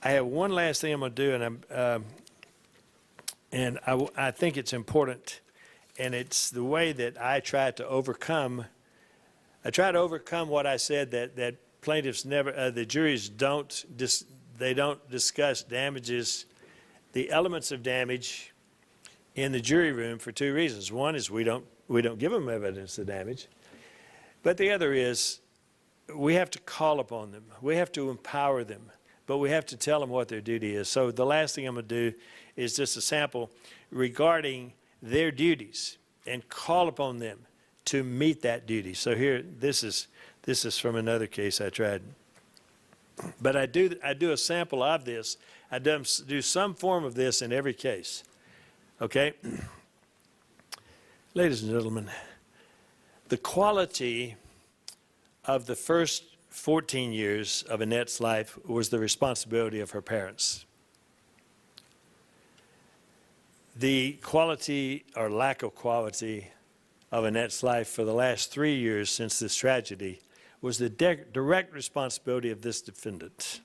I have one last thing I'm going to do, and I think it's important, and it's the way that I try to overcome. I try to overcome what I said that plaintiffs never, the juries don't discuss damages, the elements of damage in the jury room for two reasons. One is we don't give them evidence of damage, but the other is we have to call upon them. We have to empower them, but we have to tell them what their duty is. So the last thing I'm going to do is just a sample regarding their duties and call upon them to meet that duty. So here, this is from another case I tried. But I do a sample of this. I do some form of this in every case. Okay? Ladies and gentlemen, the quality of the first 14 years of Annette's life was the responsibility of her parents. The quality or lack of quality of Annette's life for the last 3 years since this tragedy was the direct responsibility of this defendant.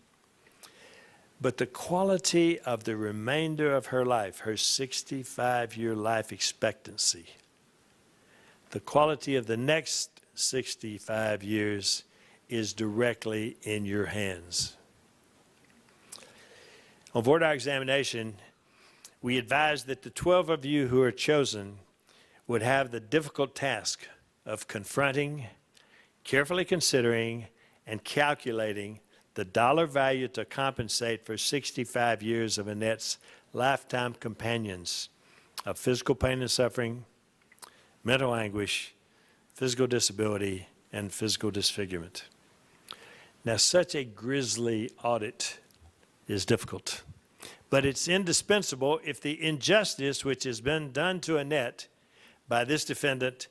But the quality of the remainder of her life, her 65-year life expectancy, the quality of the next 65 years is directly in your hands. On voir dire examination, we advise that the 12 of you who are chosen would have the difficult task of confronting, carefully considering, and calculating the dollar value to compensate for 65 years of Annette's lifetime companions of physical pain and suffering, mental anguish, physical disability, and physical disfigurement. Now, such a grisly audit is difficult, but it's indispensable if the injustice which has been done to Annette by this defendant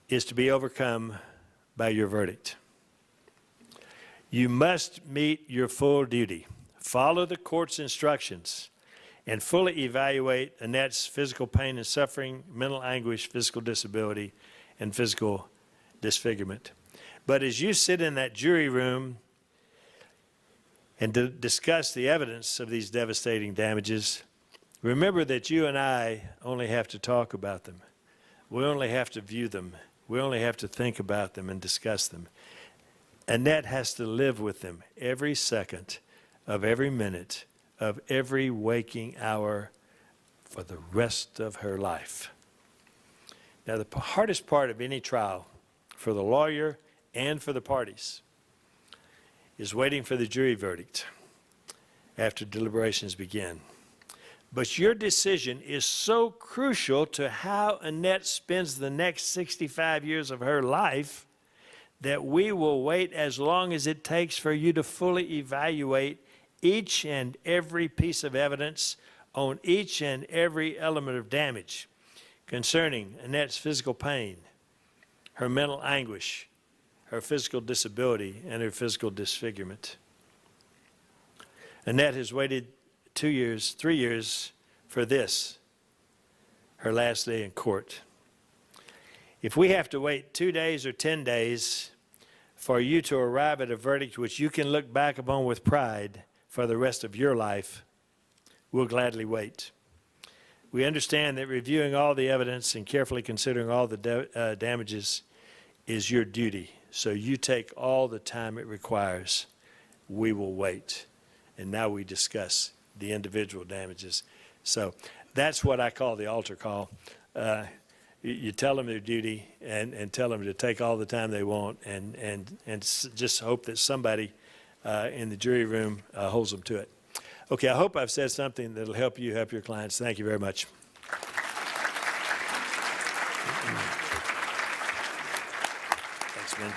is to be overcome by your verdict. You must meet your full duty, follow the court's instructions, and fully evaluate Annette's physical pain and suffering, mental anguish, physical disability, and physical disfigurement. But as you sit in that jury room and discuss the evidence of these devastating damages, remember that you and I only have to talk about them. We only have to view them. We only have to think about them and discuss them. Annette has to live with them every second of every minute of every waking hour for the rest of her life. Now, the hardest part of any trial for the lawyer and for the parties is waiting for the jury verdict after deliberations begin. But your decision is so crucial to how Annette spends the next 65 years of her life that we will wait as long as it takes for you to fully evaluate each and every piece of evidence on each and every element of damage concerning Annette's physical pain, her mental anguish, her physical disability, and her physical disfigurement. Annette has waited 2 years, 3 years for this, her last day in court. If we have to wait 2 days or 10 days for you to arrive at a verdict which you can look back upon with pride for the rest of your life, we'll gladly wait. We understand that reviewing all the evidence and carefully considering all the damages is your duty. So you take all the time it requires. We will wait. And now we discuss the individual damages. So that's what I call the altar call. You tell them their duty and tell them to take all the time they want and just hope that somebody in the jury room holds them to it. Okay, I hope I've said something that'll help you help your clients. Thank you very much. Thanks, man.